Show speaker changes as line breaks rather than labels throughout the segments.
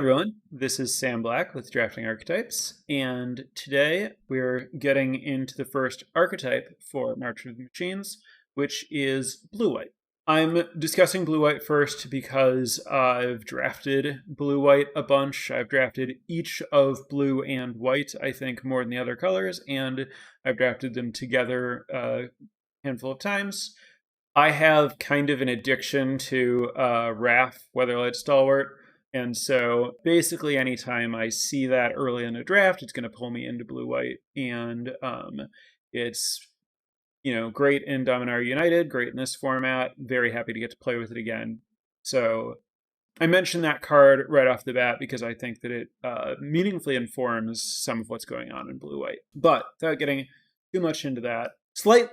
everyone, this is Sam Black with Drafting Archetypes, and today we're getting into the first archetype for March of the Machines, which is blue-white. I'm discussing blue-white first because I've drafted blue-white a bunch. I've drafted each of blue and white, I think, more than the other colors, and I've drafted them together a handful of times. I have kind of an addiction to RAF, Weatherlight Stalwart. And so basically anytime I see that early in a draft, it's going to pull me into blue-white. And it's, great in Dominaria United, great in this format. Very happy to get to play with it again. So I mentioned that card right off the bat because I think that it meaningfully informs some of what's going on in blue-white. But without getting too much into that, slight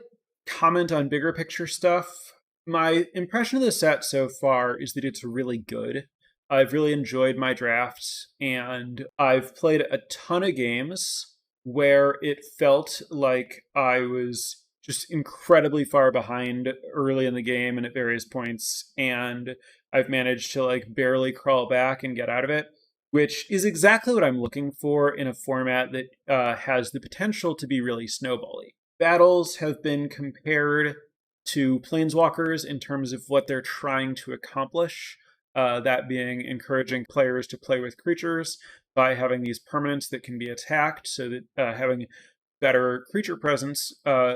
comment on bigger picture stuff. My impression of the set so far is that it's really good. I've really enjoyed my drafts, and I've played a ton of games where it felt like I was just incredibly far behind early in the game and at various points, and I've managed to barely crawl back and get out of it, which is exactly what I'm looking for in a format that has the potential to be really snowbally. Battles have been compared to planeswalkers in terms of what they're trying to accomplish. That being encouraging players to play with creatures by having these permanents that can be attacked, so that having better creature presence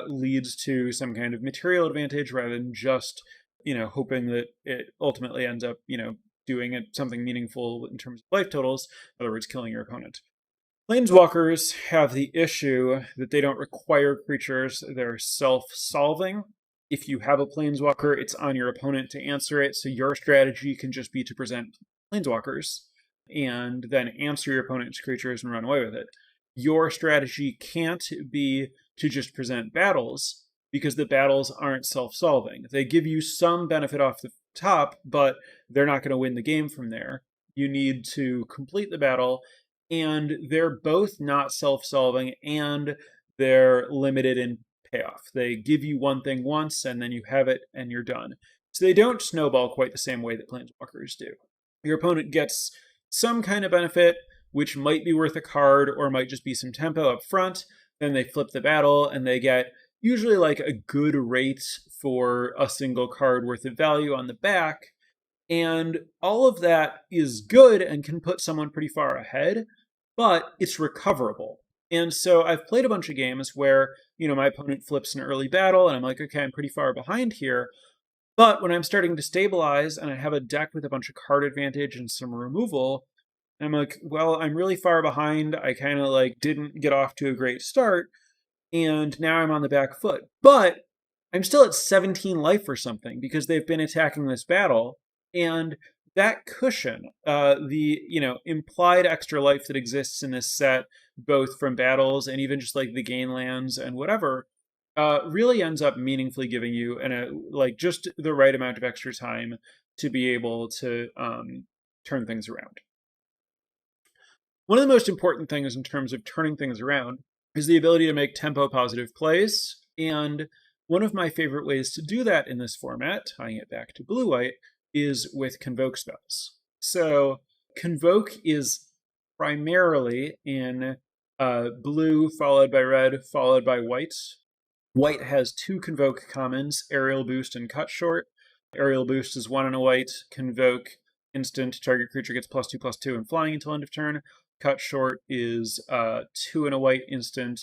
leads to some kind of material advantage rather than just, hoping that it ultimately ends up, doing something meaningful in terms of life totals, in other words, killing your opponent. Planeswalkers have the issue that they don't require creatures, they're self-solving. If you have a planeswalker, it's on your opponent to answer it, so your strategy can just be to present planeswalkers and then answer your opponent's creatures and run away with it. Your strategy can't be to just present battles, because the battles aren't self-solving. They give you some benefit off the top, but they're not going to win the game from there. You need to complete the battle, and they're both not self-solving, and they're limited in payoff. They give you one thing once, and then you have it, and you're done. So they don't snowball quite the same way that planeswalkers do. Your opponent gets some kind of benefit, which might be worth a card, or might just be some tempo up front. Then they flip the battle, and they get usually a good rate for a single card worth of value on the back. And all of that is good and can put someone pretty far ahead, but it's recoverable. And so I've played a bunch of games where, my opponent flips an early battle and I'm like, okay, I'm pretty far behind here. But when I'm starting to stabilize and I have a deck with a bunch of card advantage and some removal, I'm like, well, I'm really far behind. I kind of didn't get off to a great start. And now I'm on the back foot. But I'm still at 17 life or something because they've been attacking this battle. And that cushion, the implied extra life that exists in this set, both from battles and even just the gain lands and whatever, really ends up meaningfully giving you just the right amount of extra time to be able to turn things around. One of the most important things in terms of turning things around is the ability to make tempo positive plays, and one of my favorite ways to do that in this format, tying it back to blue-white, is with Convoke spells. So Convoke is primarily in blue, followed by red, followed by white. White has two Convoke commons, Aerial Boost and Cut Short. Aerial Boost is 1 and a white. Convoke instant, target creature gets +2/+2 and flying until end of turn. Cut Short is 2 and a white instant,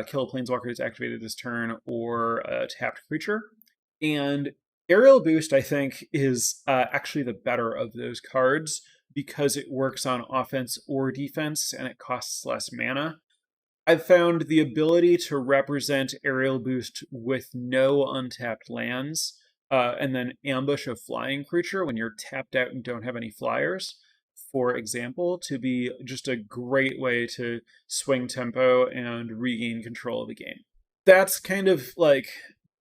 kill a planeswalker that's activated this turn, or a tapped creature. And Aerial Boost, I think, is actually the better of those cards because it works on offense or defense and it costs less mana. I've found the ability to represent Aerial Boost with no untapped lands and then ambush a flying creature when you're tapped out and don't have any flyers, for example, to be just a great way to swing tempo and regain control of the game. That's kind of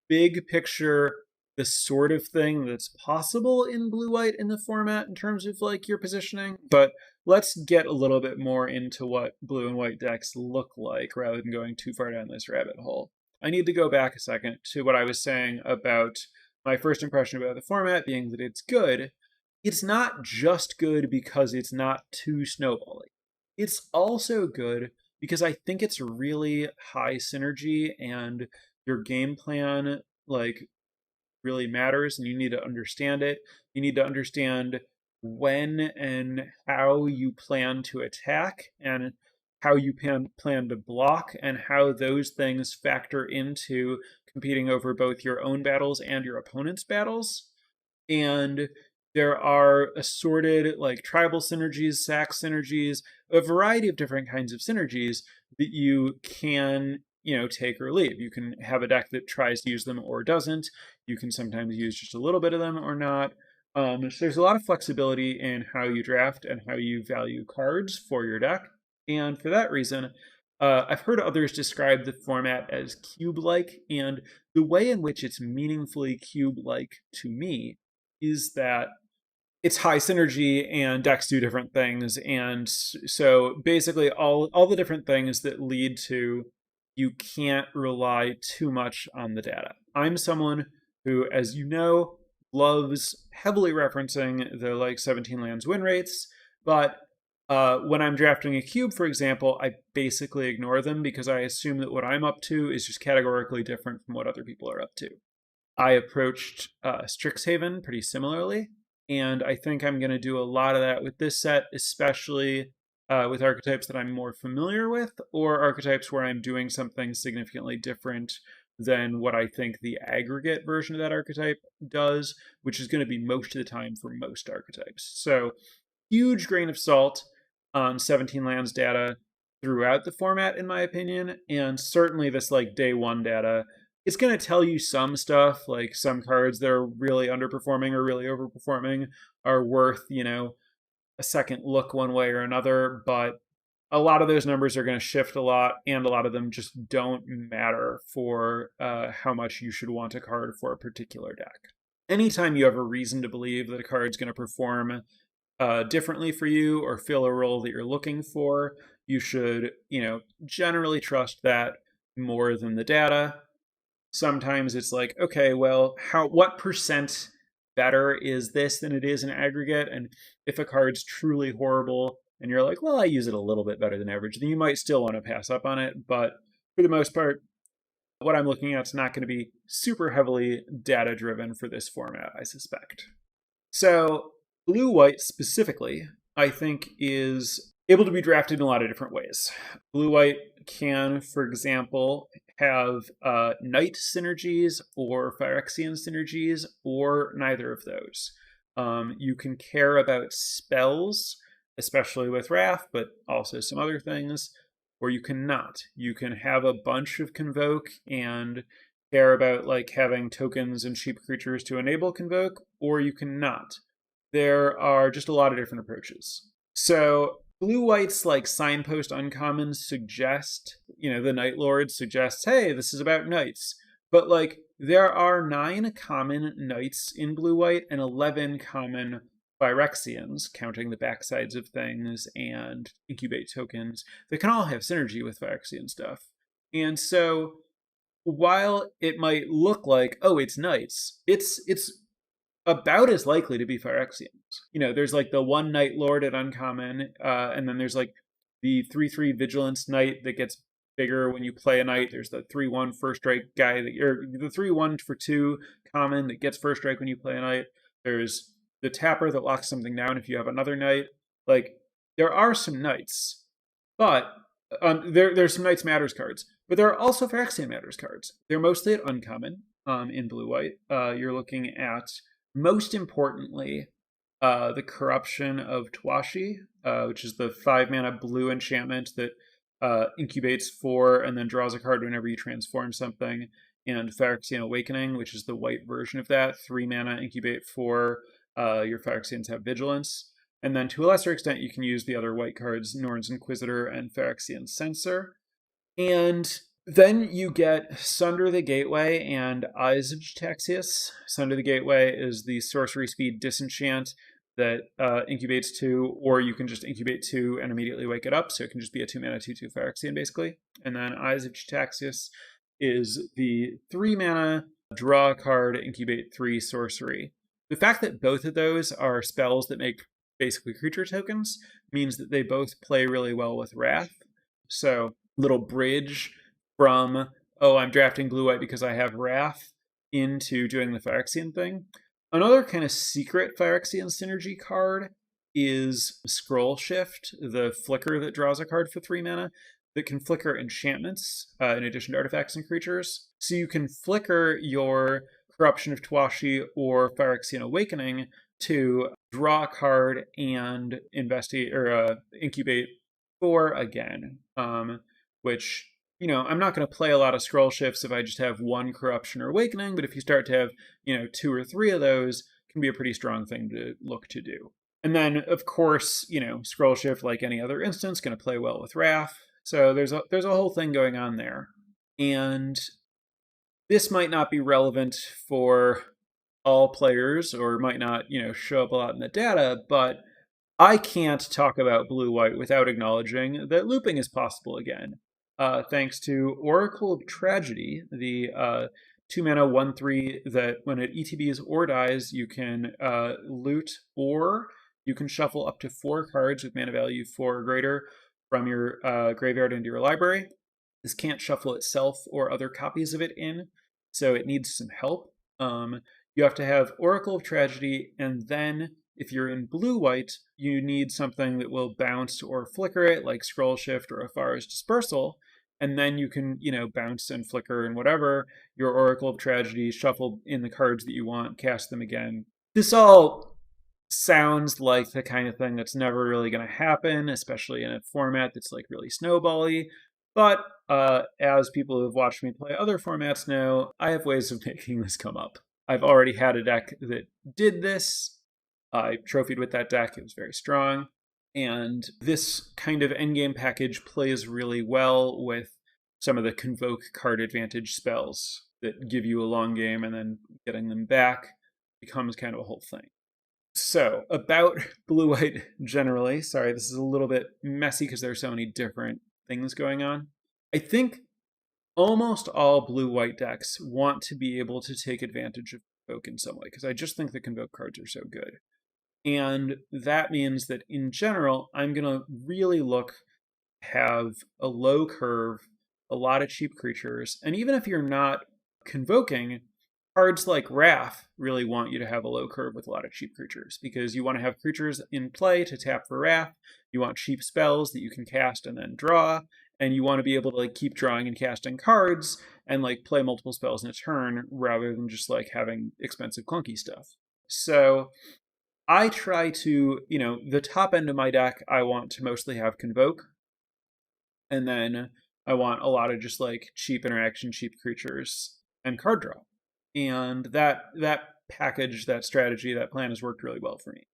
big picture, the sort of thing that's possible in blue-white in the format in terms of your positioning. But let's get a little bit more into what blue and white decks look like rather than going too far down this rabbit hole. I need to go back a second to what I was saying about my first impression about the format being that it's good. it's not just good because it's not too snowballing. It's also good because I think it's really high synergy and your game plan like really matters and you need to understand it. You need to understand when and how you plan to attack and how you plan to block and how those things factor into competing over both your own battles and your opponent's battles. And there are assorted like tribal synergies, sack synergies, a variety of different kinds of synergies that you can, take or leave. You can have a deck that tries to use them or doesn't. You can sometimes use just a little bit of them or not. So there's a lot of flexibility in how you draft and how you value cards for your deck. And for that reason, I've heard others describe the format as cube-like, and the way in which it's meaningfully cube-like to me is that it's high synergy and decks do different things. And so basically all the different things that lead to you can't rely too much on the data. I'm someone who, as you know, loves heavily referencing the like 17 lands win rates, but when I'm drafting a cube, for example, I basically ignore them because I assume that what I'm up to is just categorically different from what other people are up to. I approached Strixhaven pretty similarly, and I think I'm going to do a lot of that with this set, especially with archetypes that I'm more familiar with, or archetypes where I'm doing something significantly different than what I think the aggregate version of that archetype does, which is going to be most of the time for most archetypes. So, huge grain of salt on 17 lands data throughout the format, in my opinion, and certainly this like day one data. It's going to tell you some stuff, like some cards that are really underperforming or really overperforming are worth, a second look one way or another, but a lot of those numbers are going to shift a lot, and a lot of them just don't matter for how much you should want a card for a particular deck. Anytime you have a reason to believe that a card's going to perform differently for you or fill a role that you're looking for, you should, generally trust that more than the data. Sometimes it's like, okay, well, what percent better is this than it is in aggregate? And if a card's truly horrible and you're like, well, I use it a little bit better than average, then you might still want to pass up on it. But for the most part, what I'm looking at is not going to be super heavily data driven for this format, I suspect. So blue white specifically, I think, is able to be drafted in a lot of different ways. Blue white can, for example, have Knight synergies or Phyrexian synergies, or neither of those. You can care about spells, especially with Wrath, but also some other things, or you cannot. You can have a bunch of Convoke and care about like having tokens and cheap creatures to enable Convoke, or you cannot. There are just a lot of different approaches. So blue white's like signpost uncommons suggest, the Night Lord suggests, hey, this is about knights. But like there are 9 common knights in blue white and 11 common Phyrexians, counting the backsides of things and incubate tokens that can all have synergy with Phyrexian stuff. And so while it might look like, oh, it's knights, it's about as likely to be Phyrexians. There's like the one Night Lord at uncommon, and then there's like the 3/3 Vigilance Knight that gets bigger when you play a knight. There's the 3/1 first strike guy or the 3/1 for 2 common that gets first strike when you play a knight. There's the tapper that locks something down if you have another knight. Like there are some knights, but there's some Knights Matters cards, but there are also Phyrexian Matters cards. They're mostly at uncommon in blue white. You're looking at, most importantly, the Corruption of Twashi, which is the 5 mana blue enchantment that incubates 4 and then draws a card whenever you transform something, and Phyrexian Awakening, which is the white version of that, 3 mana incubate 4. Your Phyrexians have Vigilance. And then to a lesser extent, you can use the other white cards, Norn's Inquisitor and Phyrexian Censor. And then you get Sunder the Gateway and Eyes of Jataxius. Sunder the Gateway is the sorcery speed disenchant that incubates 2, or you can just incubate 2 and immediately wake it up, so it can just be a 2 mana 2/2 Phyrexian, basically. And then Eyes of Jataxius is the 3 mana draw card, incubate 3 sorcery. The fact that both of those are spells that make basically creature tokens means that they both play really well with Wrath. So, little bridge from, oh, I'm drafting blue-white because I have Wrath, into doing the Phyrexian thing. Another kind of secret Phyrexian synergy card is Scroll Shift, the flicker that draws a card for 3 mana that can flicker enchantments in addition to artifacts and creatures. So you can flicker your Corruption of Twashi or Phyrexian Awakening to draw a card and investigate or incubate 4 again, which, you know, I'm not going to play a lot of scroll shifts if I just have 1 Corruption or Awakening, but if you start to have, you know, 2 or 3 of those, it can be a pretty strong thing to look to do. And then, of course, you know, scroll shift, like any other instance, going to play well with Wrath. So there's a whole thing going on there. And this might not be relevant for all players, or might not, you know, show up a lot in the data, but I can't talk about blue-white without acknowledging that looping is possible again. Thanks to Oracle of Tragedy, the 2-mana 1/3 that when it ETBs or dies, you can loot, or you can shuffle up to 4 cards with mana value 4 or greater from your graveyard into your library. This can't shuffle itself or other copies of it in, so it needs some help. You have to have Oracle of Tragedy, and then if you're in blue-white, you need something that will bounce or flicker it, like Scroll Shift or Afara's Dispersal, and then you can, you know, bounce and flicker and whatever, your Oracle of Tragedy, shuffle in the cards that you want, cast them again. This all sounds like the kind of thing that's never really going to happen, especially in a format that's like really snowbally. But as people who have watched me play other formats know, I have ways of making this come up. I've already had a deck that did this. I trophied with that deck. It was very strong. And this kind of endgame package plays really well with some of the Convoke card advantage spells that give you a long game, and then getting them back becomes kind of a whole thing. So, about blue-white generally, sorry, this is a little bit messy because there are so many different things going on. I think almost all blue-white decks want to be able to take advantage of Convoke in some way, because I just think the Convoke cards are so good. And that means that in general, I'm going to really look to have a low curve, a lot of cheap creatures, and even if you're not convoking, cards like Wrath really want you to have a low curve with a lot of cheap creatures, because you want to have creatures in play to tap for Wrath, you want cheap spells that you can cast and then draw, and you want to be able to like keep drawing and casting cards and like play multiple spells in a turn rather than just like having expensive clunky stuff. So I try to, you know, the top end of my deck, I want to mostly have Convoke, and then I want a lot of just like cheap interaction, cheap creatures, and card draw. And that package, that strategy, that plan has worked really well for me.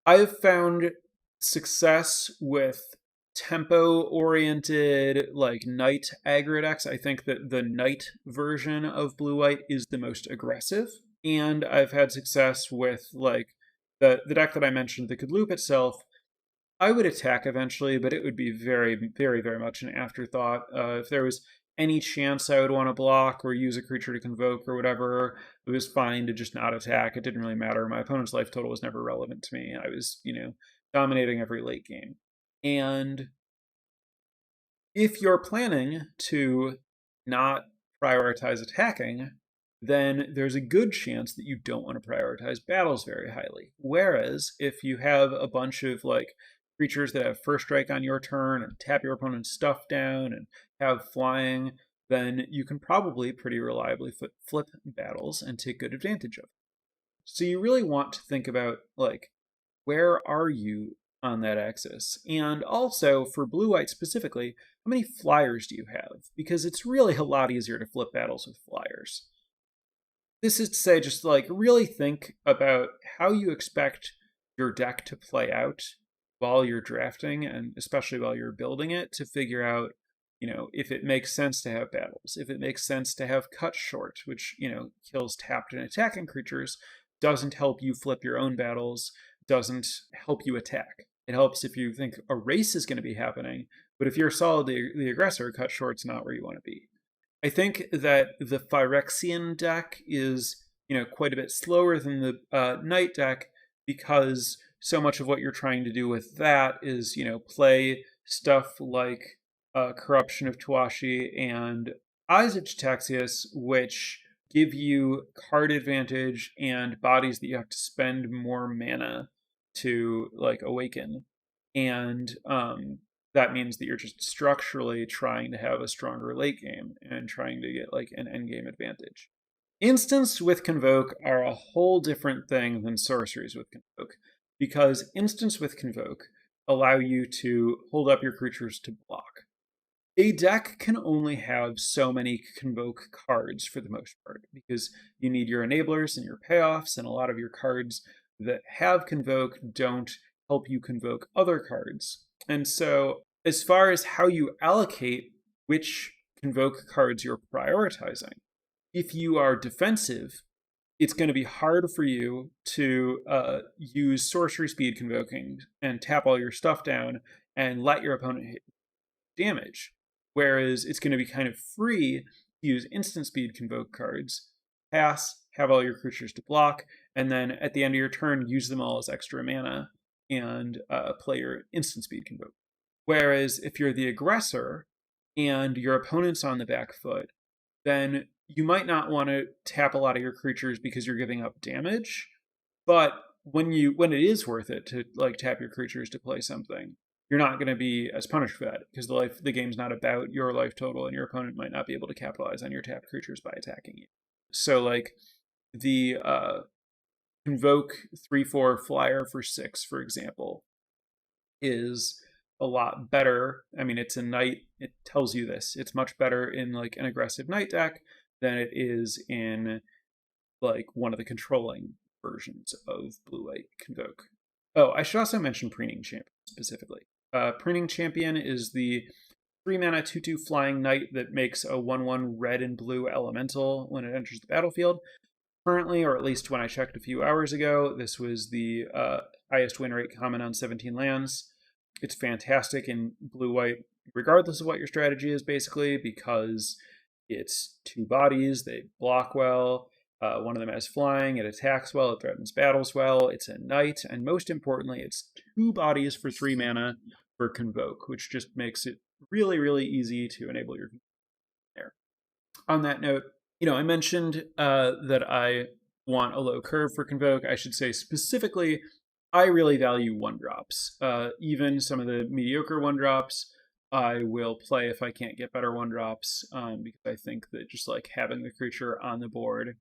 I've found success with tempo-oriented, like knight aggro decks. I think that the knight version of blue-white is the most aggressive, and I've had success with like the deck that I mentioned that could loop itself. I would attack eventually, but it would be very, very, very much an afterthought. If there was any chance I would want to block or use a creature to convoke or whatever, it was fine to just not attack. It didn't really matter. My opponent's life total was never relevant to me. I was, you know, dominating every late game. And if you're planning to not prioritize attacking, then there's a good chance that you don't want to prioritize battles very highly. Whereas if you have a bunch of like creatures that have first strike on your turn and tap your opponent's stuff down and have flying, then you can probably pretty reliably flip battles and take good advantage of it. So you really want to think about like, where are you on that axis? And also for blue-white specifically, how many flyers do you have? Because it's really a lot easier to flip battles with flyers. This is to say, just like really think about how you expect your deck to play out while you're drafting, and especially while you're building it, to figure out, you know, if it makes sense to have battles, if it makes sense to have cut short, which, you know, kills tapped and attacking creatures, doesn't help you flip your own battles, doesn't help you attack. It helps if you think a race is going to be happening, but if you're solidly the aggressor, cut short's not where you want to be. I think that the Phyrexian deck is, quite a bit slower than the night deck, because so much of what you're trying to do with that is, play stuff like Corruption of Tawashi and Eyes of Taxius, which give you card advantage and bodies that you have to spend more mana to like awaken. And that means that you're just structurally trying to have a stronger late game and trying to get like an end game advantage. Instants with Convoke are a whole different thing than sorceries with Convoke, because instants with Convoke allow you to hold up your creatures to block. A deck can only have so many Convoke cards for the most part, because you need your enablers and your payoffs, and a lot of your cards that have Convoke don't help you convoke other cards. And so, as far as how you allocate which Convoke cards you're prioritizing, if you are defensive, it's going to be hard for you to use sorcery speed convoking and tap all your stuff down and let your opponent hit damage. Whereas it's going to be kind of free to use instant speed convoke cards, pass, have all your creatures to block, and then at the end of your turn, use them all as extra mana and play your instant speed convoke. Whereas if you're the aggressor and your opponent's on the back foot, then you might not want to tap a lot of your creatures because you're giving up damage. But when it is worth it to like tap your creatures to play something, you're not going to be as punished for that, because the game's not about your life total, and your opponent might not be able to capitalize on your tapped creatures by attacking you. So like the Convoke 3/4 flyer for 6, for example, is a lot better. I mean, it's a knight. It tells you this. It's much better in like an aggressive knight deck than it is in like one of the controlling versions of blue-white Convoke. Oh, I should also mention Preening Champion specifically. Preening Champion is the 3-mana 2/2 flying knight that makes a 1/1 red and blue elemental when it enters the battlefield. Currently, or at least when I checked a few hours ago, this was the highest win rate common on 17 lands. It's fantastic in blue-white, regardless of what your strategy is, basically, because it's 2 bodies, they block well, one of them has flying, it attacks well, it threatens battles well, it's a knight, and most importantly, it's 2 bodies for 3 mana for Convoke, which just makes it really, really easy to enable your there. On that note, I mentioned that I want a low curve for Convoke. I should say specifically, I really value 1-drops. Even some of the mediocre 1-drops, I will play if I can't get better 1-drops, because I think that just like having the creature on the board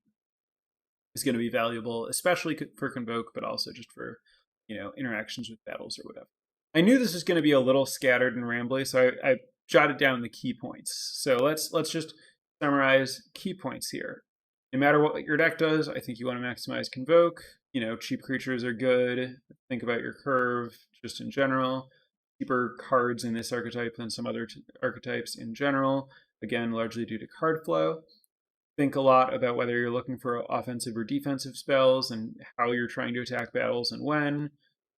is going to be valuable, especially for Convoke, but also just for, interactions with battles or whatever. I knew this was going to be a little scattered and rambly, so I jotted down the key points. So let's just summarize key points here. No matter what your deck does, I think you want to maximize Convoke. Cheap creatures are good. Think about your curve just in general. Cheaper cards in this archetype than some other archetypes in general. Again, largely due to card flow. Think a lot about whether you're looking for offensive or defensive spells and how you're trying to attack battles and when.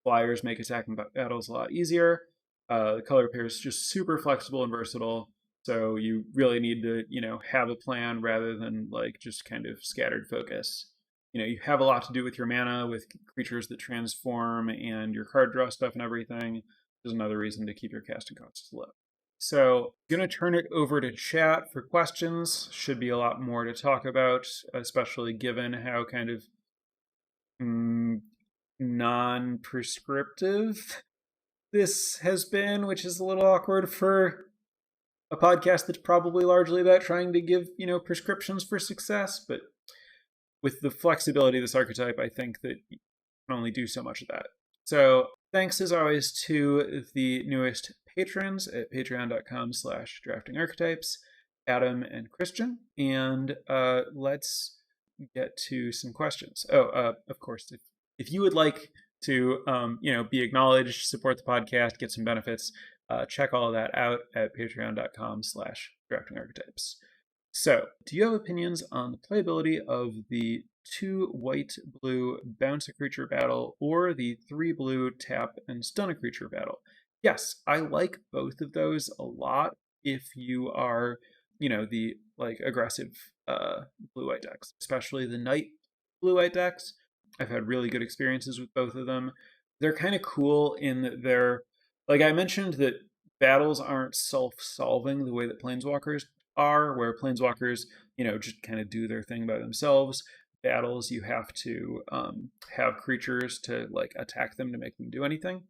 Flyers make attacking battles a lot easier. The color pair is just super flexible and versatile. So you really need to, have a plan rather than like just kind of scattered focus. You have a lot to do with your mana, with creatures that transform and your card draw stuff and everything. There's another reason to keep your casting costs low. So I'm going to turn it over to chat for questions. Should be a lot more to talk about, especially given how kind of non-prescriptive this has been, which is a little awkward for a podcast that's probably largely about trying to give, prescriptions for success. But with the flexibility of this archetype, I think that you can only do so much of that. So thanks as always to the newest patrons at patreon.com/draftingarchetypes, Adam and Christian. And let's get to some questions. Of course, if you would like to, be acknowledged, support the podcast, get some benefits, check all of that out at patreon.com/draftingarchetypes. So, do you have opinions on the playability of the 2 white-blue bounce a creature battle or the 3 blue tap and stun a creature battle? Yes, I like both of those a lot if you are, the like aggressive blue-white decks, especially the knight blue-white decks. I've had really good experiences with both of them. They're kind of cool in that they're, like I mentioned, that battles aren't self-solving the way that planeswalkers are, where planeswalkers, just kind of do their thing by themselves. Battles, you have to have creatures to like attack them to make them do anything.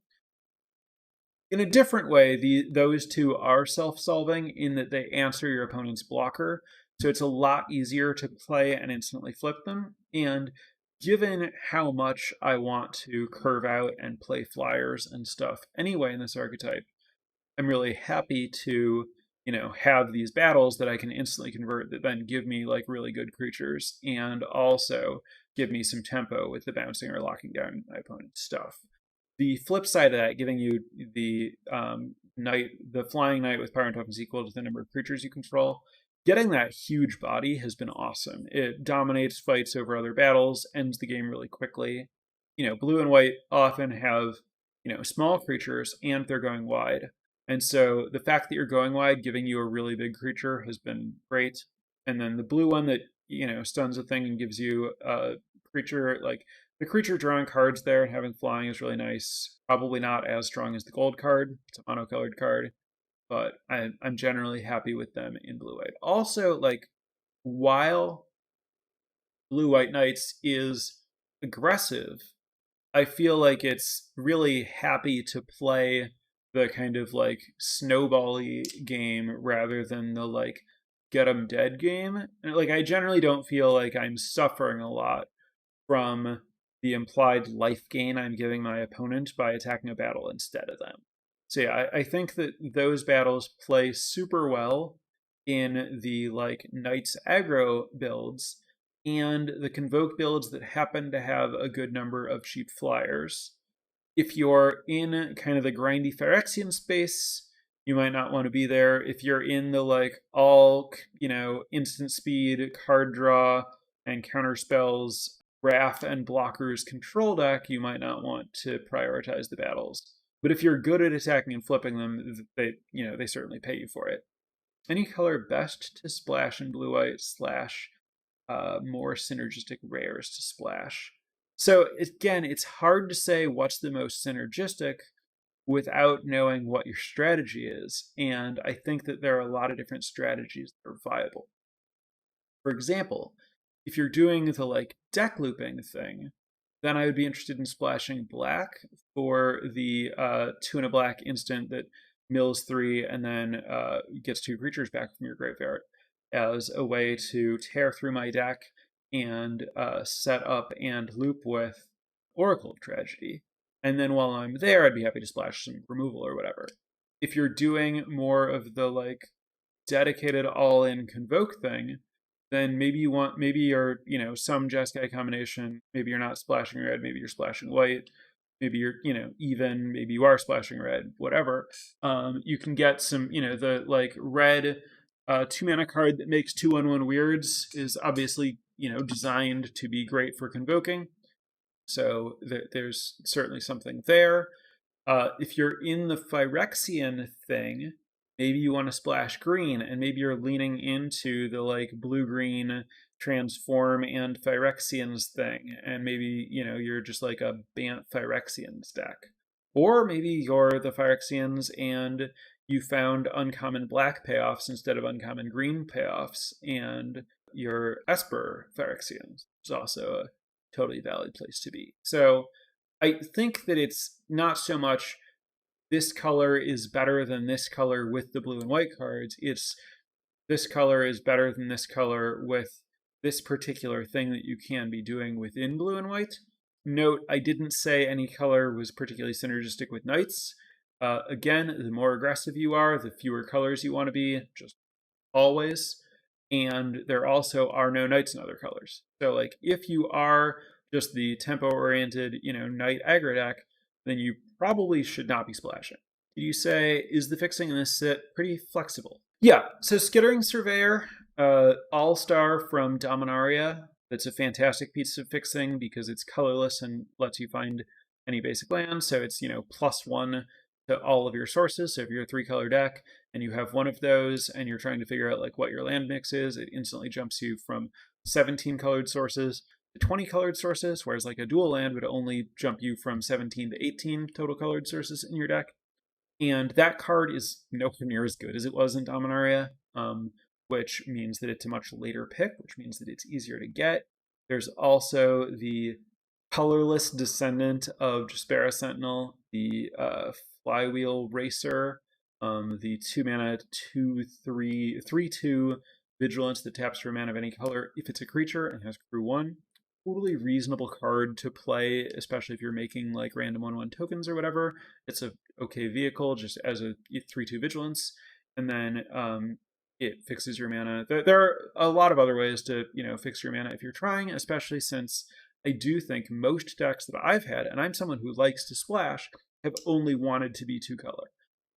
In a different way, those two are self-solving in that they answer your opponent's blocker, so it's a lot easier to play and instantly flip them. And given how much I want to curve out and play flyers and stuff anyway in this archetype, I'm really happy to, have these battles that I can instantly convert that then give me like really good creatures and also give me some tempo with the bouncing or locking down my opponent's stuff. The flip side of that, giving you the the flying knight with power and toughness equal to the number of creatures you control, getting that huge body has been awesome. It dominates fights over other battles, ends the game really quickly. Blue and white often have, small creatures and they're going wide. And so the fact that you're going wide, giving you a really big creature has been great. And then the blue one that, stuns a thing and gives you a creature, like the creature drawing cards there and having flying is really nice. Probably not as strong as the gold card. It's a monocolored card, but I'm generally happy with them in blue-white. Also, like, while blue-white knights is aggressive, I feel like it's really happy to play the kind of like snowbally game rather than the like get 'em dead game. And like I generally don't feel like I'm suffering a lot from the implied life gain I'm giving my opponent by attacking a battle instead of them. So yeah, I think that those battles play super well in the like Knights aggro builds and the Convoke builds that happen to have a good number of cheap flyers. If you're in kind of the grindy Phyrexian space, you might not want to be there. If you're in the like all, instant speed, card draw, and counter spells, Wrath and blockers control deck, you might not want to prioritize the battles. But if you're good at attacking and flipping them, they certainly pay you for it. Any color best to splash in blue-white / more synergistic rares to splash. So again, it's hard to say what's the most synergistic without knowing what your strategy is. And I think that there are a lot of different strategies that are viable. For example, if you're doing the like deck looping thing, then I would be interested in splashing black for the 2 and a black instant that mills 3 and then gets 2 creatures back from your graveyard as a way to tear through my deck and set up and loop with Oracle of Tragedy. And then while I'm there, I'd be happy to splash some removal or whatever. If you're doing more of the like dedicated all-in Convoke thing, then maybe you're, some Jeskai combination, maybe you're not splashing red, maybe you're splashing white, maybe you're, even, maybe you are splashing red, whatever. You can get some, the like red 2-mana card that makes 2/1/1 weirds is obviously, designed to be great for convoking. So there's certainly something there. If you're in the Phyrexian thing, maybe you want to splash green, and maybe you're leaning into the like blue-green transform and Phyrexians thing, and maybe you're just like a Bant Phyrexians deck, or maybe you're the Phyrexians and you found uncommon black payoffs instead of uncommon green payoffs, and your Esper Phyrexians is also a totally valid place to be. So I think that it's not so much this color is better than this color with the blue and white cards. It's this color is better than this color with this particular thing that you can be doing within blue and white. Note, I didn't say any color was particularly synergistic with knights. Again, the more aggressive you are, the fewer colors you want to be, just always. And there also are no knights in other colors. So like if you are just the tempo-oriented, knight aggro deck, then you probably should not be splashing. You say, is the fixing in this set pretty flexible? Yeah, so Skittering Surveyor, all-star from Dominaria. That's a fantastic piece of fixing because it's colorless and lets you find any basic land. So it's, +1 to all of your sources. So if you're a 3-color deck and you have one of those and you're trying to figure out like what your land mix is, it instantly jumps you from 17 colored sources 20 colored sources, whereas like a dual land would only jump you from 17 to 18 total colored sources in your deck. And that card is nowhere near as good as it was in Dominaria, which means that it's a much later pick, which means that it's easier to get. There's also the colorless descendant of Jaspera Sentinel, the Flywheel Racer, the 2-mana 3/2 Vigilance that taps for a mana of any color if it's a creature and has crew 1. Totally reasonable card to play, especially if you're making like random 1/1 tokens or whatever. It's a okay vehicle just as a 3/2 Vigilance, and then it fixes your mana. There are a lot of other ways to fix your mana if you're trying, especially since I do think most decks that I've had, and I'm someone who likes to splash, have only wanted to be 2-color.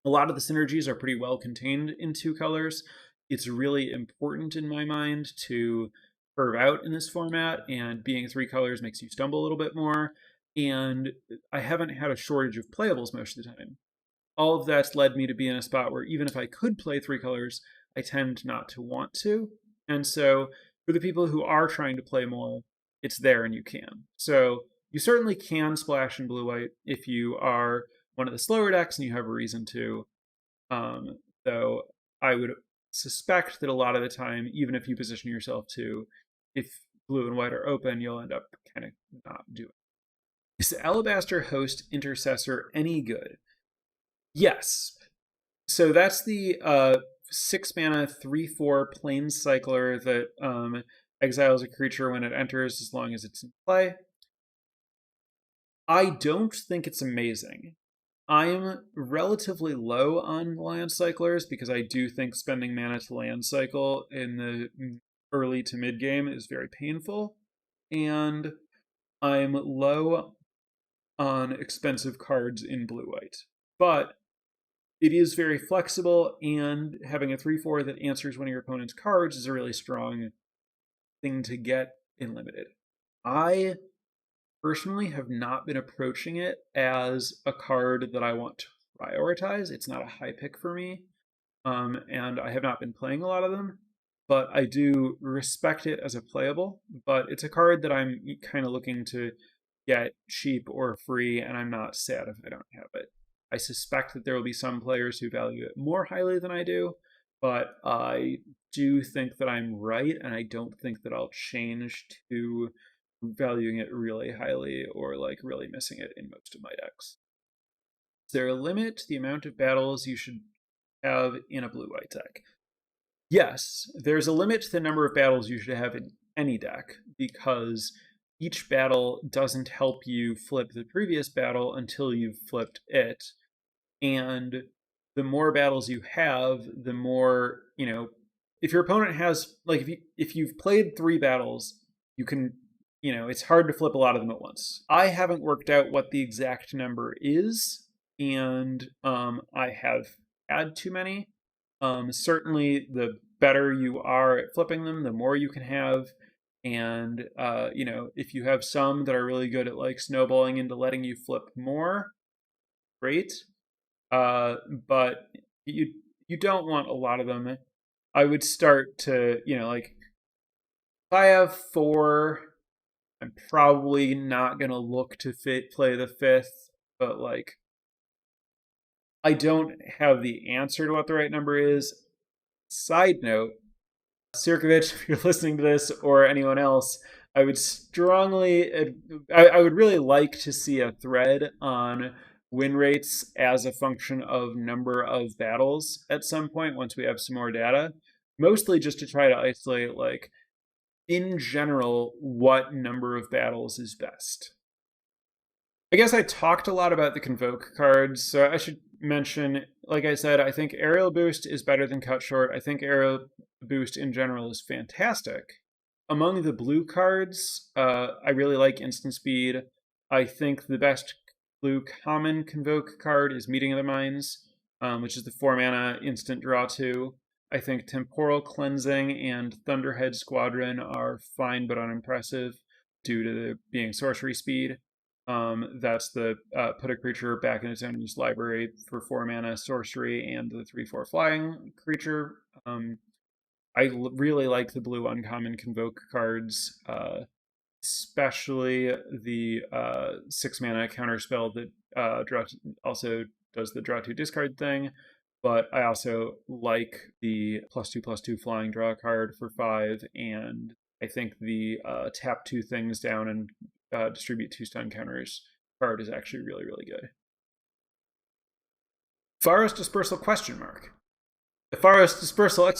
A lot of the synergies are pretty well contained in 2 colors. It's really important in my mind to curve out in this format, and being 3 colors makes you stumble a little bit more. And I haven't had a shortage of playables most of the time. All of that's led me to be in a spot where even if I could play 3 colors, I tend not to want to. And so for the people who are trying to play more, it's there and you can. So you certainly can splash in blue-white if you are one of the slower decks and you have a reason to. Though I would suspect that a lot of the time, even if you position yourself to, if blue and white are open, you'll end up kind of not doing it. Is Alabaster Host Intercessor any good? Yes. So that's the 6-mana 3/4 Planescycler that exiles a creature when it enters as long as it's in play. I don't think it's amazing. I'm relatively low on land cyclers because I do think spending mana to land cycle in the early to mid game is very painful. And I'm low on expensive cards in blue-white. But it is very flexible, and having a 3/4 that answers one of your opponent's cards is a really strong thing to get in Limited. I personally have not been approaching it as a card that I want to prioritize. It's not a high pick for me, and I have not been playing a lot of them, but I do respect it as a playable. But it's a card that I'm kind of looking to get cheap or free, and I'm not sad if I don't have it. I suspect that there will be some players who value it more highly than I do, but I do think that I'm right, and I don't think that I'll change to valuing it really highly or like really missing it in most of my decks. Is there a limit to the amount of battles you should have in a blue-white deck? Yes, there's a limit to the number of battles you should have in any deck, because each battle doesn't help you flip the previous battle until you've flipped it. And the more battles you have, the more, if your opponent has, like, if you've played 3 battles, you can, it's hard to flip a lot of them at once. I haven't worked out what the exact number is, and I have had too many. Certainly, the better you are at flipping them, the more you can have. And, if you have some that are really good at like snowballing into letting you flip more, great. But you don't want a lot of them. I would start to, like, if I have 4, I'm probably not going to look to play the 5th, but like, I don't have the answer to what the right number is. Side note, Sirkovich, if you're listening to this, or anyone else, I would I would really like to see a thread on win rates as a function of number of battles at some point once we have some more data, mostly just to try to isolate, like, in general, what number of battles is best. I guess I talked a lot about the Convoke cards, so I should mention, like I said, I think Aerial Boost is better than Cut Short. I think Aerial Boost in general is fantastic. Among the blue cards, I really like Instant Speed. I think the best blue common Convoke card is Meeting of the Minds, which is the 4-mana instant draw 2. I think Temporal Cleansing and Thunderhead Squadron are fine but unimpressive due to being sorcery speed. That's the put a creature back in its owner's library for 4-mana sorcery and the 3/4 flying creature. I really like the blue uncommon Convoke cards. especially the 6 mana counterspell that also does the draw 2 discard thing. But I also like the +2/+2 flying draw card for 5, and I think the tap 2 things down and distribute 2 stun counters card is actually really, really good. Pharos Dispersal ? The Pharos Dispersal !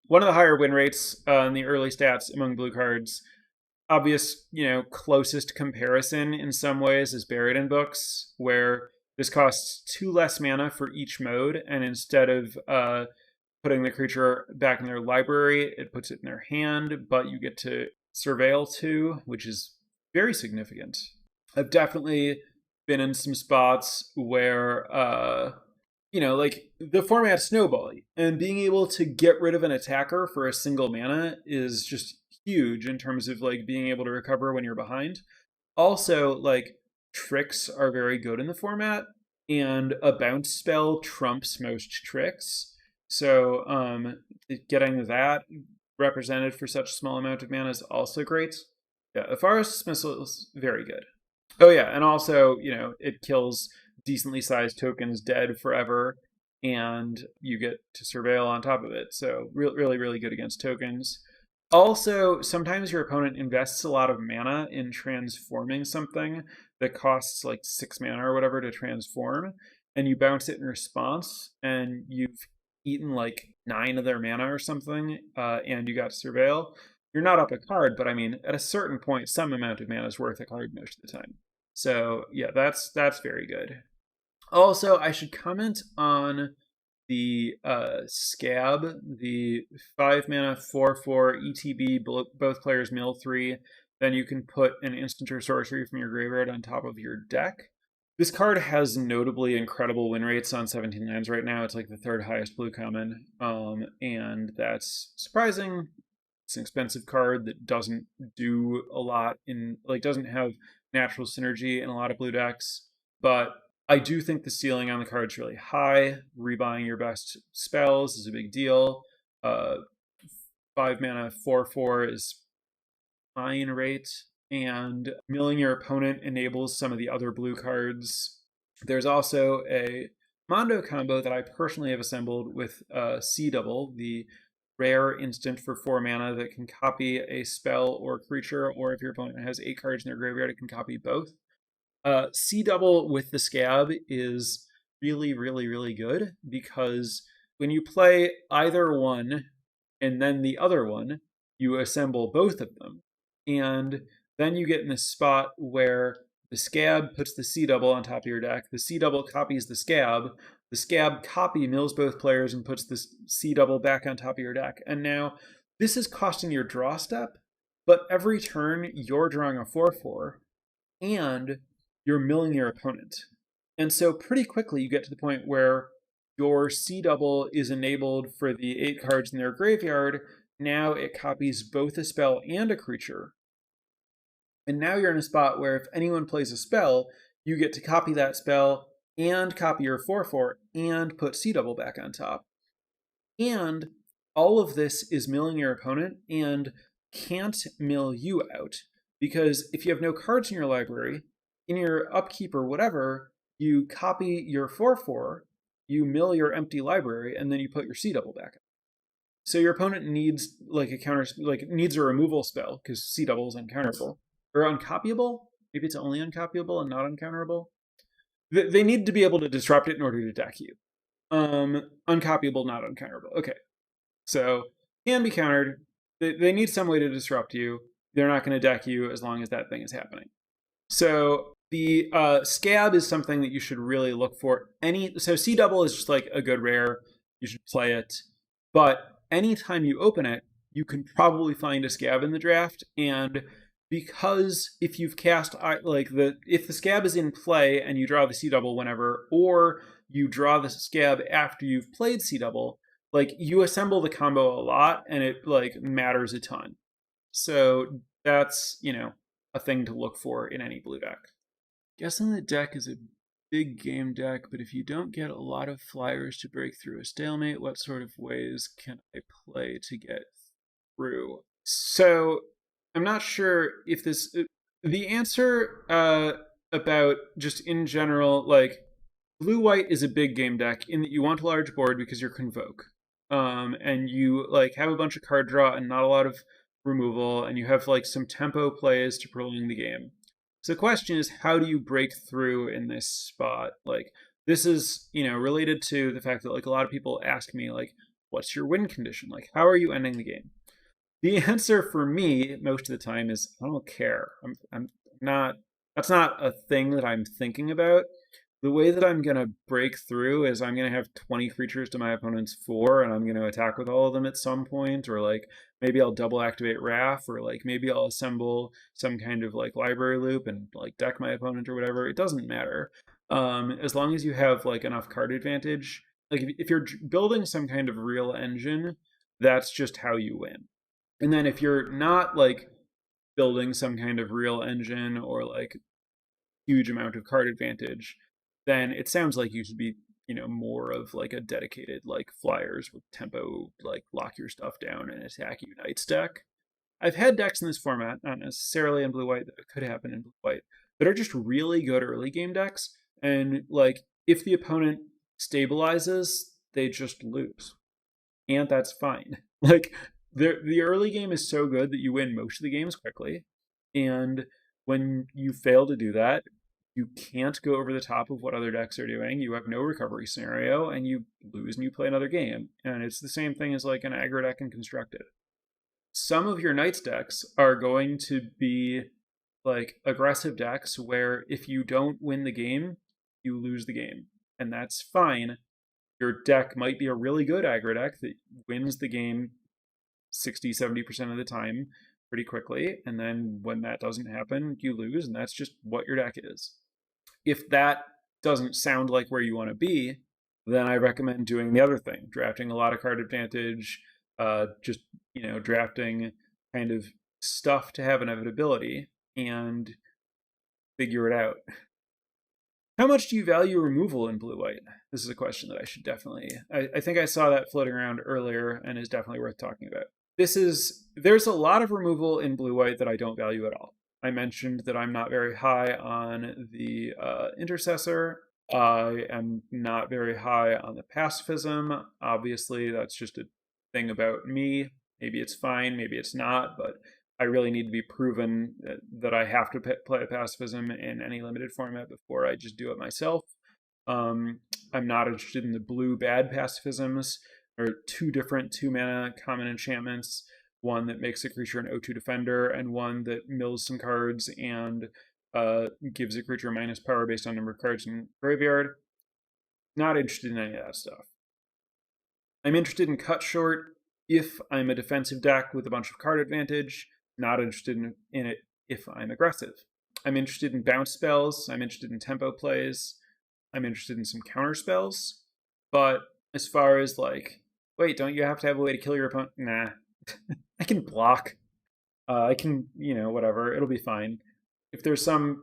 One of the higher win rates in the early stats among blue cards. Obvious, closest comparison in some ways is Buried in Books, where this costs 2 less mana for each mode, and instead of putting the creature back in their library, it puts it in their hand, but you get to surveil 2, which is very significant. I've definitely been in some spots where, the format's snowball-y, and being able to get rid of an attacker for a single mana is just huge in terms of being able to recover when you're behind. Also, tricks are very good in the format, and a bounce spell trumps most tricks. So getting that represented for such a small amount of mana is also great. Yeah, the Pharos Dismissal is very good. Oh yeah, and also, it kills decently sized tokens dead forever, and you get to surveil on top of it. So really, really good against tokens. Also, sometimes your opponent invests a lot of mana in transforming something that costs 6 mana or whatever to transform, and you bounce it in response, and you've eaten 9 of their mana or something, and you got to surveil. You're not up a card, but I mean, at a certain point, some amount of mana is worth a card most of the time. So yeah, that's very good. Also, I should comment on the Scab, the 5 mana 4/4 ETB, both players mill 3. Then you can put an instant or sorcery from your graveyard on top of your deck. This card has notably incredible win rates on 17 lands right now. It's the 3rd highest blue common, and that's surprising. It's an expensive card that doesn't do a lot doesn't have natural synergy in a lot of blue decks, but I do think the ceiling on the card is really high. Rebuying your best spells is a big deal. 5 mana 4/4 is fine rate, and milling your opponent enables some of the other blue cards. There's also a Mondo combo that I personally have assembled with Sea Double, the rare instant for 4 mana that can copy a spell or creature, or if your opponent has 8 cards in their graveyard, it can copy both. Sea Double with the Scab is really, really, really good, because when you play either one and then the other one, you assemble both of them. And then you get in this spot where the Scab puts the Sea Double on top of your deck, the Sea Double copies the Scab copy mills both players and puts the Sea Double back on top of your deck. And now this is costing your draw step, but every turn you're drawing a 4/4, and you're milling your opponent. And so pretty quickly you get to the point where your Sea Double is enabled for the 8 cards in their graveyard. Now it copies both a spell and a creature. And now you're in a spot where if anyone plays a spell, you get to copy that spell and copy your 4/4 and put Sea Double back on top. And all of this is milling your opponent and can't mill you out, because if you have no cards in your library, in your upkeep or whatever, you copy your 4/4, you mill your empty library, and then you put your Sea Double back in. So your opponent needs needs a removal spell, because Sea Double is uncounterable. Or uncopyable? Maybe it's only uncopyable and not uncounterable. They need to be able to disrupt it in order to deck you. Uncopyable, not uncounterable. Okay. So can be countered. They need some way to disrupt you. They're not going to deck you as long as that thing is happening. So the Scab is something that you should really look for. So Sea Double is just a good rare. You should play it. But anytime you open it, you can probably find a Scab in the draft. And because if you've cast if the Scab is in play and you draw the Sea Double whenever, or you draw the Scab after you've played Sea Double, you assemble the combo a lot, and it matters a ton. So that's a thing to look for in any blue deck. Guessing the deck is a big game deck, but if you don't get a lot of flyers to break through a stalemate, what sort of ways can I play to get through? So I'm not sure if this the answer about just in general, like blue white is a big game deck in that you want a large board because you're convoke. And you like have a bunch of card draw and not a lot of removal, and you have like some tempo plays to prolong the game. So the question is, how do you break through in this spot? Like this is, related to the fact that like a lot of people ask me like, what's your win condition? Like, how are you ending the game? The answer for me most of the time is I don't care. I'm not. That's not a thing that I'm thinking about. The way that I'm gonna break through is I'm gonna have 20 creatures to my opponent's 4, and I'm gonna attack with all of them at some point, or like maybe I'll double activate Wrath, or like maybe I'll assemble some kind of like library loop and like deck my opponent or whatever. It doesn't matter. As long as you have like enough card advantage. Like if you're building some kind of real engine, that's just how you win. And then if you're not like building some kind of real engine or like huge amount of card advantage, then it sounds like you should be, more of like a dedicated like flyers with tempo, like lock your stuff down and attack unites deck. I've had decks in this format, not necessarily in blue white, that could happen in blue white, that are just really good early game decks. And like if the opponent stabilizes, they just lose. And that's fine. Like the early game is so good that you win most of the games quickly. And when you fail to do that, you can't go over the top of what other decks are doing. You have no recovery scenario, and you lose and you play another game. And it's the same thing as like an aggro deck in Constructed. Some of your Knights decks are going to be like aggressive decks where if you don't win the game, you lose the game. And that's fine. Your deck might be a really good aggro deck that wins the game 60-70% of the time pretty quickly, and then when that doesn't happen, you lose, and that's just what your deck is. If that doesn't sound like where you want to be, then I recommend doing the other thing, drafting a lot of card advantage, just drafting kind of stuff to have inevitability and figure it out. How much do you value removal in blue white? This is a question that I should definitely. I think I saw that floating around earlier and is definitely worth talking about. There's a lot of removal in blue white that I don't value at all. I mentioned that I'm not very high on the intercessor. I am not very high on the pacifism. Obviously, that's just a thing about me. Maybe it's fine, maybe it's not, but I really need to be proven that I have to play pacifism in any limited format before I just do it myself. I'm not interested in the blue bad pacifisms. There are 2 different 2-mana common enchantments, one that makes a creature an 0/2 defender, and one that mills some cards and gives a creature minus power based on number of cards in graveyard. Not interested in any of that stuff. I'm interested in cut short if I'm a defensive deck with a bunch of card advantage. Not interested in it if I'm aggressive. I'm interested in bounce spells. I'm interested in tempo plays. I'm interested in some counter spells. But as far as like, wait, don't you have to have a way to kill your opponent? Nah. I can block. I can, whatever. It'll be fine. If there's some,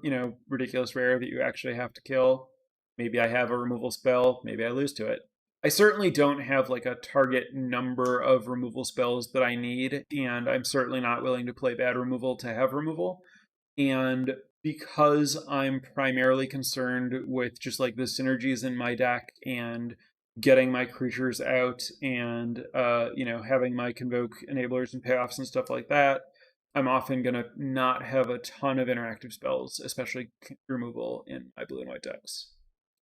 ridiculous rare that you actually have to kill, maybe I have a removal spell. Maybe I lose to it. I certainly don't have like a target number of removal spells that I need, and I'm certainly not willing to play bad removal to have removal. And because I'm primarily concerned with just like the synergies in my deck and getting my creatures out and having my convoke enablers and payoffs and stuff like that, I'm often going to not have a ton of interactive spells, especially removal, in my blue and white decks.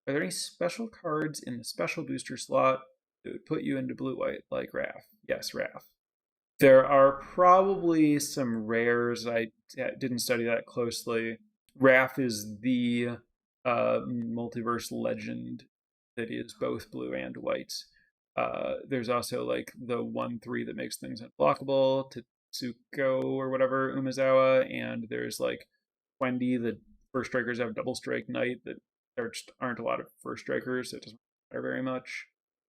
Are there any special cards in the special booster slot that would put you into blue-white, like Wrath? Yes, Wrath. There are probably some rares. I didn't study that closely. Wrath is the multiverse legend that is both blue and white. There's also like the 1/3 that makes things unblockable, Tetsuko or whatever, Umezawa, and there's like Wendy, the first strikers have double strike knight that there just aren't a lot of first strikers, so it doesn't matter very much.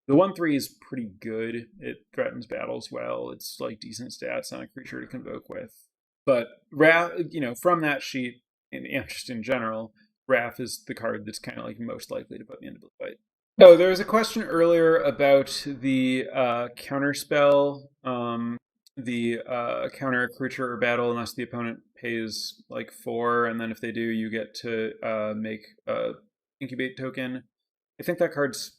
The 1/3 is pretty good. It threatens battles well. It's like decent stats on a creature to convoke with. But Wrath, from that sheet, and just in general, Wrath is the card that's kind of like most likely to put me into blue white. Oh, there was a question earlier about the counterspell. the counter a creature or battle unless the opponent pays like 4, and then if they do, you get to make a incubate token. I think that card's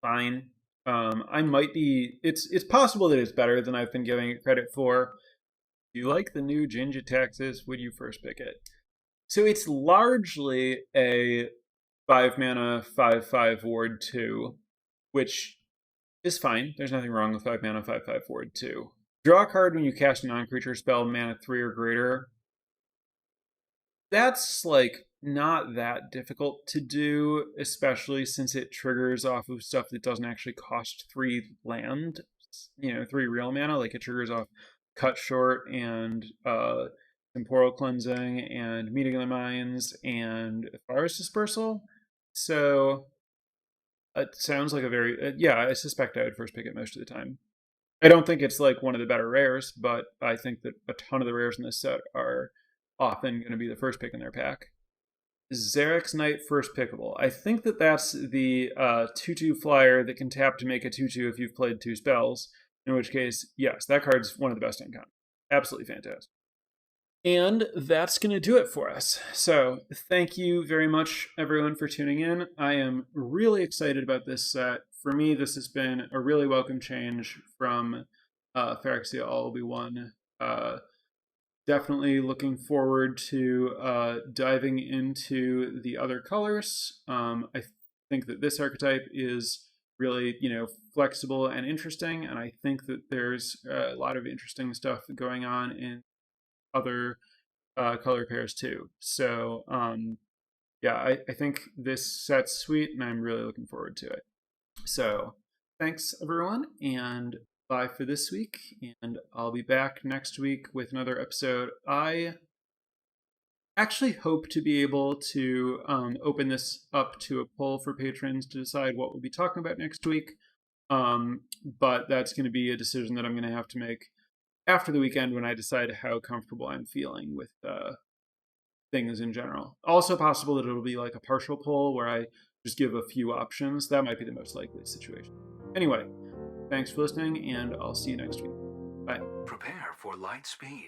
fine. I might be. It's possible that it's better than I've been giving it credit for. If you like the new Jinja taxes, would you first pick it? So it's largely a 5-mana 5/5 ward 2, which is fine. There's nothing wrong with 5-mana 5/5 ward 2. Draw a card when you cast a non-creature spell, mana 3 or greater. That's like not that difficult to do, especially since it triggers off of stuff that doesn't actually cost 3 land, 3 real mana. Like it triggers off Cut Short and Temporal Cleansing and Meeting of the Minds and Forest Dispersal. So it sounds like a very I suspect I would first pick it most of the time. I don't think it's like one of the better rares, but I think that a ton of the rares in this set are often going to be the first pick in their pack. Zarek's Knight first pickable. I think that that's the 2/2 flyer that can tap to make a 2/2 if you've played 2 spells, in which case, yes, that card's one of the best uncommon. Absolutely fantastic. And that's going to do it for us. So thank you very much, everyone, for tuning in. I am really excited about this set. For me, this has been a really welcome change from Phyrexia All Will Be One. Definitely looking forward to diving into the other colors. I think that this archetype is really, flexible and interesting, and I think that there's a lot of interesting stuff going on in other color pairs too. So I think this set's sweet, and I'm really looking forward to it. So thanks, everyone, and bye for this week, and I'll be back next week with another episode. I actually hope to be able to open this up to a poll for patrons to decide what we'll be talking about next week, but that's going to be a decision that I'm going to have to make after the weekend when I decide how comfortable I'm feeling with things in general. Also possible that it'll be like a partial poll where I just give a few options. That might be the most likely situation. Anyway, thanks for listening, and I'll see you next week. Bye.
Prepare for light speed.